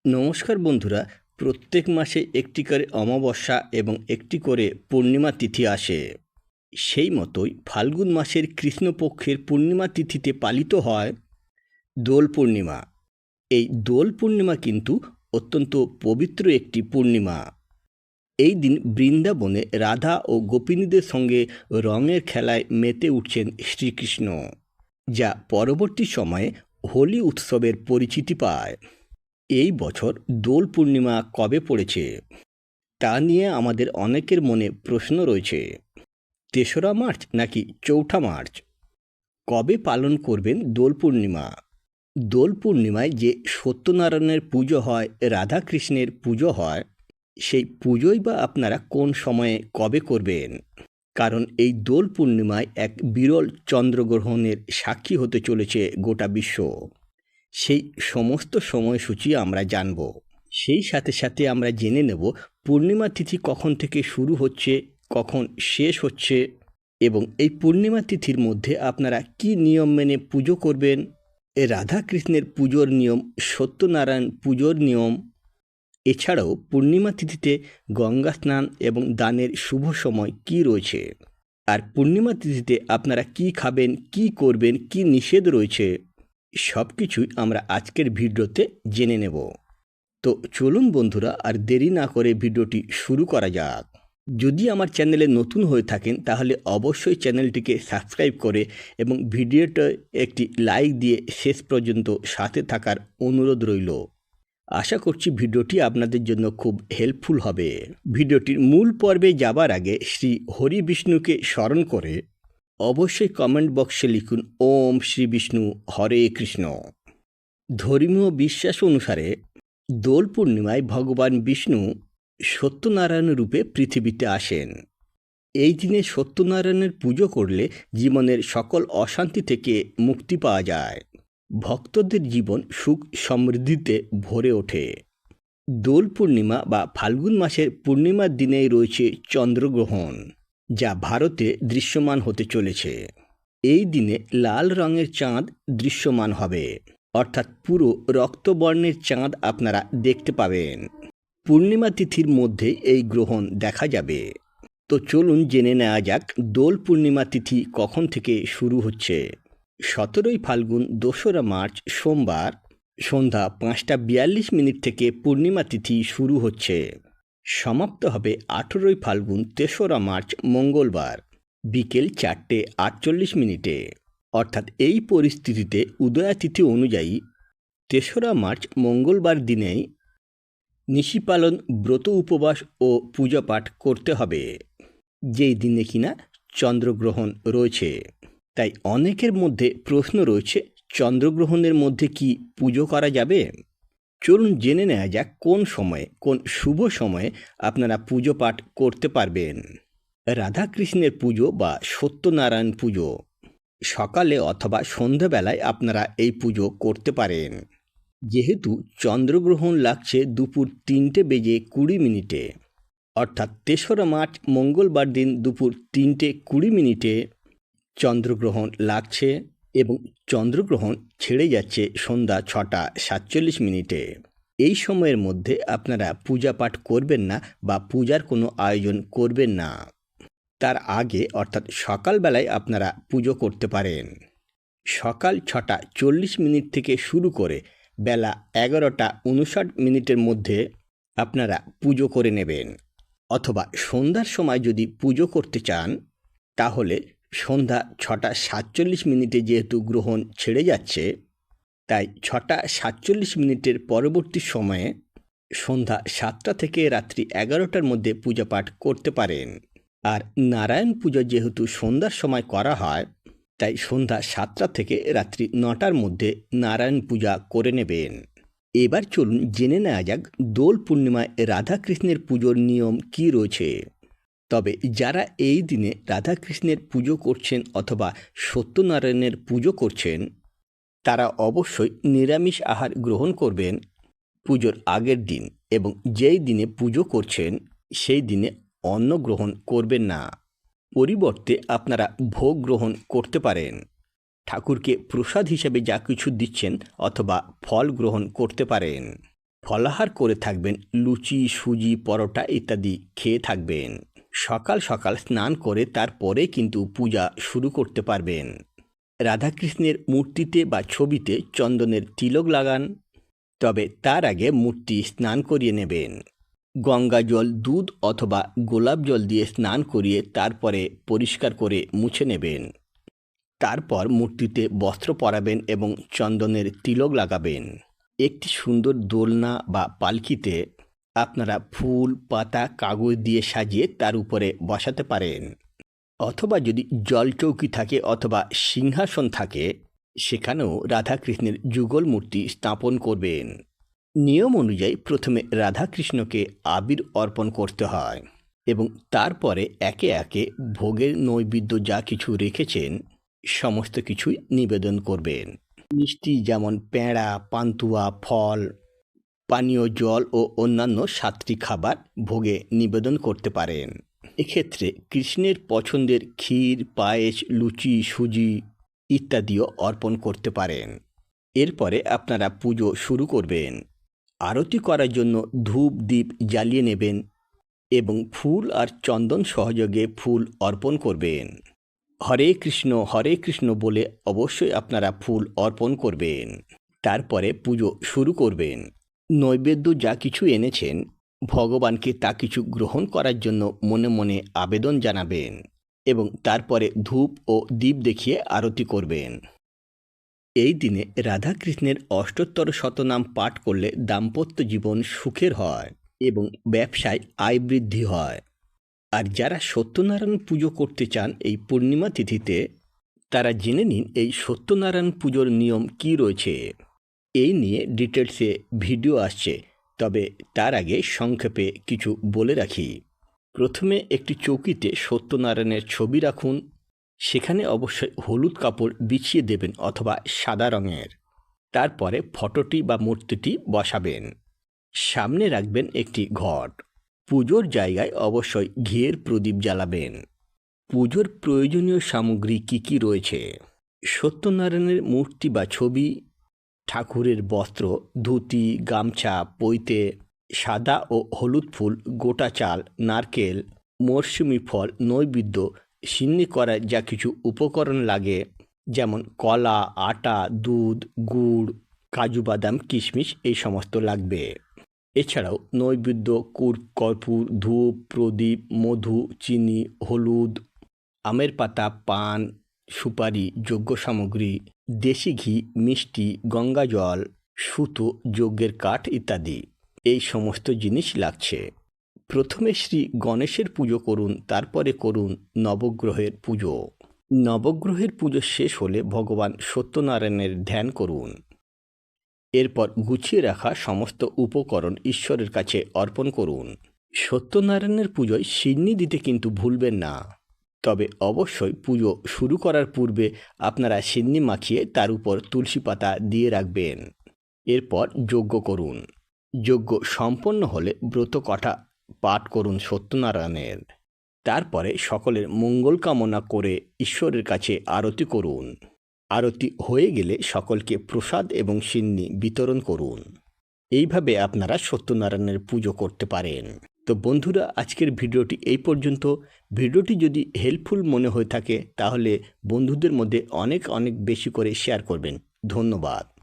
নমস্কার বন্ধুরা। প্রত্যেক মাসে একটি করে অমাবস্যা এবং একটি করে পূর্ণিমা তিথি আসে। সেই মতোই ফাল্গুন মাসের কৃষ্ণপক্ষের পূর্ণিমা তিথিতে পালিত হয় দোল পূর্ণিমা। এই দোল পূর্ণিমা কিন্তু অত্যন্ত পবিত্র একটি পূর্ণিমা। এই দিন বৃন্দাবনে রাধা ও গোপিনীদের সঙ্গে রঙের খেলায় মেতে উঠছেন শ্রীকৃষ্ণ, যা পরবর্তী সময়ে হোলি উৎসবের পরিচিতি পায়। এই বছর দোল পূর্ণিমা কবে পড়েছে তা নিয়ে আমাদের অনেকের মনে প্রশ্ন রয়েছে। ৩রা মার্চ নাকি ৪ঠা মার্চ? কবে পালন করবেন দোল পূর্ণিমা? দোল পূর্ণিমায় যে সত্যনারায়ণের পুজো হয়, রাধাকৃষ্ণের পুজো হয়, সেই পুজোই বা আপনারা কোন সময়ে কবে করবেন? কারণ এই দোল পূর্ণিমায় এক বিরল চন্দ্রগ্রহণের সাক্ষী হতে চলেছে গোটা বিশ্ব। সেই সমস্ত সময়সূচি আমরা জানব। সেই সাথে সাথে আমরা জেনে নেব পূর্ণিমা তিথি কখন থেকে শুরু হচ্ছে, কখন শেষ হচ্ছে, এবং এই পূর্ণিমা তিথির মধ্যে আপনারা কি নিয়ম মেনে পুজো করবেন। রাধাকৃষ্ণের পুজোর নিয়ম, সত্যনারায়ণ পুজোর নিয়ম, এছাড়াও পূর্ণিমা তিথিতে গঙ্গা স্নান এবং দানের শুভ সময় কি রয়েছে, আর পূর্ণিমা তিথিতে আপনারা কি খাবেন, কি করবেন, কি নিষেধ রয়েছে, সব কিছুই আমরা আজকের ভিডিওতে জেনে নেব। তো চলুন বন্ধুরা, আর দেরি না করে ভিডিওটি শুরু করা যাক। যদি আমার চ্যানেলে নতুন হয়ে থাকেন তাহলে অবশ্যই চ্যানেলটিকে সাবস্ক্রাইব করে এবং ভিডিওটা একটি লাইক দিয়ে শেষ পর্যন্ত সাথে থাকার অনুরোধ রইল। আশা করছি ভিডিওটি আপনাদের জন্য খুব হেল্পফুল হবে। ভিডিওটির মূল পর্বে যাবার আগে শ্রী হরি বিষ্ণুকে স্মরণ করে অবশ্যই কমেন্ট বক্সে লিখুন ওম শ্রী বিষ্ণু হরে কৃষ্ণ। ধর্মীয় বিশ্বাস অনুসারে দোল পূর্ণিমায় ভগবান বিষ্ণু সত্যনারায়ণ রূপে পৃথিবীতে আসেন। এই দিনে সত্যনারায়ণের পুজো করলে জীবনের সকল অশান্তি থেকে মুক্তি পাওয়া যায়, ভক্তদের জীবন সুখ সমৃদ্ধিতে ভরে ওঠে। দোল পূর্ণিমা বা ফাল্গুন মাসের পূর্ণিমার দিনেই রয়েছে চন্দ্রগ্রহণ, যা ভারতে দৃশ্যমান হতে চলেছে। এই দিনে লাল রঙের চাঁদ দৃশ্যমান হবে, অর্থাৎ পুরো রক্তবর্ণের চাঁদ আপনারা দেখতে পাবেন। পূর্ণিমা তিথির মধ্যে এই গ্রহণ দেখা যাবে। তো চলুন জেনে নেওয়া যাক দোল পূর্ণিমা তিথি কখন থেকে শুরু হচ্ছে। 17ই ফাল্গুন 2রা মার্চ সোমবার সন্ধ্যা 5:42 থেকে পূর্ণিমা তিথি শুরু হচ্ছে। সমাপ্ত হবে 18ই ফাল্গুন 3রা মার্চ মঙ্গলবার বিকেল 4:48। অর্থাৎ এই পরিস্থিতিতে উদয়া তিথি অনুযায়ী 3রা মার্চ মঙ্গলবার দিনেই নিশি পালন, ব্রত উপবাস ও পূজা পাঠ করতে হবে, যেই দিনে কিনা চন্দ্রগ্রহণ রয়েছে। তাই অনেকের মধ্যে প্রশ্ন রয়েছে, চন্দ্রগ্রহণের মধ্যে কি পুজো করা যাবে? চলুন জেনে নেওয়া যাক কোন সময়ে, কোন শুভ সময়ে আপনারা পুজো পাঠ করতে পারবেন। রাধাকৃষ্ণের পুজো বা সত্যনারায়ণ পুজো সকালে অথবা সন্ধ্যাবেলায় আপনারা এই পুজো করতে পারেন। যেহেতু চন্দ্রগ্রহণ লাগছে দুপুর 3:20 অর্থাৎ 3রা মার্চ মঙ্গলবার দিন দুপুর 3:20 চন্দ্রগ্রহণ লাগছে এবং চন্দ্রগ্রহণ ছেড়ে যাচ্ছে সন্ধ্যা 6:47। এই সময়ের মধ্যে আপনারা পূজা পাঠ করবেন না বা পূজার কোনো আয়োজন করবেন না। তার আগে অর্থাৎ সকালবেলায় আপনারা পুজো করতে পারেন। সকাল 6:40 থেকে শুরু করে বেলা 11:59 মধ্যে আপনারা পুজো করে নেবেন। অথবা সন্ধ্যার সময় যদি পুজো করতে চান তাহলে সন্ধ্যা 6:47 যেহেতু গ্রহণ ছেড়ে যাচ্ছে, তাই 6:47 পরবর্তী সময়ে সন্ধ্যা 7টা থেকে রাত্রি 11টার মধ্যে পূজা পাঠ করতে পারেন। আর নারায়ণ পুজো যেহেতু সন্ধ্যার সময় করা হয়, তাই সন্ধ্যা 7টা থেকে রাত্রি 9টার মধ্যে নারায়ণ পূজা করে নেবেন। এবার চলুন জেনে নেওয়া যাক দোল পূর্ণিমায় রাধাকৃষ্ণের পুজোর নিয়ম কি রয়েছে। তবে যারা এই দিনে রাধাকৃষ্ণের পুজো করছেন অথবা সত্যনারায়ণের পুজো করছেন, তারা অবশ্যই নিরামিষ আহার গ্রহণ করবেন পুজোর আগের দিন, এবং যেই দিনে পুজো করছেন সেই দিনে অন্ন গ্রহণ করবেন না। পরিবর্তে আপনারা ভোগ গ্রহণ করতে পারেন। ঠাকুরকে প্রসাদ হিসেবে যা কিছু দিচ্ছেন অথবা ফল গ্রহণ করতে পারেন। ফলাহার করে থাকবেন, লুচি, সুজি, পরোটা ইত্যাদি খেয়ে থাকবেন। সকাল সকাল স্নান করে তারপরে কিন্তু পূজা শুরু করতে পারবেন। রাধাকৃষ্ণের মূর্তিতে বা ছবিতে চন্দনের তিলক লাগান, তবে তার আগে মূর্তি স্নান করিয়ে নেবেন। গঙ্গা জল, দুধ অথবা গোলাপ জল দিয়ে স্নান করিয়ে তারপরে পরিষ্কার করে মুছে নেবেন। তারপর মূর্তিতে বস্ত্র পরাবেন এবং চন্দনের তিলক লাগাবেন। একটি সুন্দর দোলনা বা পালকিতে আপনারা ফুল, পাতা, কাগজ দিয়ে সাজিয়ে তার উপরে বসাতে পারেন। অথবা যদি জলচৌকি থাকে অথবা সিংহাসন থাকে, সেখানেও রাধাকৃষ্ণের যুগল মূর্তি স্থাপন করবেন। নিয়ম অনুযায়ী প্রথমে রাধাকৃষ্ণকে আবির অর্পণ করতে হয় এবং তারপরে একে একে ভোগের নৈবেদ্য যা কিছু রেখেছেন সমস্ত কিছুই নিবেদন করবেন। মিষ্টি যেমন পেঁড়া, পান্তুয়া, ফল, পানীয় জল ও অন্যান্য সাত্বিক খাবার ভোগে নিবেদন করতে পারেন। এক্ষেত্রে কৃষ্ণের পছন্দের ক্ষীর, পায়েস, লুচি, সুজি ইত্যাদিও অর্পণ করতে পারেন। এরপরে আপনারা পুজো শুরু করবেন। আরতি করার জন্য ধূপ দ্বীপ জ্বালিয়ে নেবেন এবং ফুল আর চন্দন সহযোগে ফুল অর্পণ করবেন। হরে কৃষ্ণ বলে অবশ্যই আপনারা ফুল অর্পণ করবেন। তারপরে পুজো শুরু করবেন। নৈবেদ্য যা কিছু এনেছেন ভগবানকে তা কিছু গ্রহণ করার জন্য মনে মনে আবেদন জানাবেন এবং তারপরে ধূপ ও দীপ দেখিয়ে আরতি করবেন। এই দিনে রাধাকৃষ্ণের অষ্টোত্তর শতনাম পাঠ করলে দাম্পত্য জীবন সুখের হয় এবং ব্যবসায় আয় বৃদ্ধি হয়। আর যারা সত্যনারায়ণ পুজো করতে চান এই পূর্ণিমা তিথিতে, তারা জেনে নিন এই সত্যনারায়ণ পুজোর নিয়ম কি রয়েছে। এই নিয়ে ডিটেলসে ভিডিও আসছে, তবে তার আগে সংক্ষেপে কিছু বলে রাখি। প্রথমে একটি চৌকিতে সত্যনারায়ণের ছবি রাখুন। সেখানে অবশ্যই হলুদ কাপড় বিছিয়ে দেবেন অথবা সাদা রঙের। তারপরে ফটোটি বা মূর্তিটি বসাবেন। সামনে রাখবেন একটি ঘট। পুজোর জায়গায় অবশ্যই ঘিয়ের প্রদীপ জ্বালাবেন। পুজোর প্রয়োজনীয় সামগ্রী কি কি রয়েছে? সত্যনারায়ণের মূর্তি বা ছবি, ঠাকুরের বস্ত্র, ধুতি, গামছা, পৈতে, সাদা ও হলুদ ফুল, গোটা চাল, নারকেল, মরশুমি ফল, নৈবেদ্য, সিন্নি করার যা কিছু উপকরণ লাগে যেমন কলা, আটা, দুধ, গুড়, কাজু বাদাম, কিশমিশ এই সমস্ত লাগবে। এছাড়াও নৈবেদ্য, কর্পূর, ধূপ, প্রদীপ, মধু, চিনি, হলুদ, আমের পাতা, পান, সুপারি, যজ্ঞ সামগ্রী, দেশি ঘি, মিষ্টি, গঙ্গা জল, সুতো, যজ্ঞের কাঠ ইত্যাদি এই সমস্ত জিনিস লাগছে। প্রথমে শ্রী গণেশের পুজো করুন, তারপরে করুন নবগ্রহের পুজো। নবগ্রহের পুজো শেষ হলে ভগবান সত্যনারায়ণের ধ্যান করুন। এরপর গুছিয়ে রাখা সমস্ত উপকরণ ঈশ্বরের কাছে অর্পণ করুন। সত্যনারায়ণের পুজোয় সিন্নি দিতে কিন্তু ভুলবেন না। তবে অবশ্যই পুজো শুরু করার পূর্বে আপনারা সিন্নি মাখিয়ে তার উপর তুলসী পাতা দিয়ে রাখবেন। এরপর যজ্ঞ করুন। যজ্ঞ সম্পন্ন হলে ব্রত কথা পাঠ করুন সত্যনারায়ণের। তারপরে সকলের মঙ্গল কামনা করে ঈশ্বরের কাছে আরতি করুন। আরতি হয়ে গেলে সকলকে প্রসাদ এবং সিন্নি বিতরণ করুন। এইভাবে আপনারা সত্যনারায়ণের পুজো করতে পারেন। তো বন্ধুরা, আজকের ভিডিওটি এই পর্যন্ত। ভিডিওটি যদি হেল্পফুল মনে হয়ে থাকে তাহলে বন্ধুদের মধ্যে অনেক বেশি করে শেয়ার করবেন। ধন্যবাদ।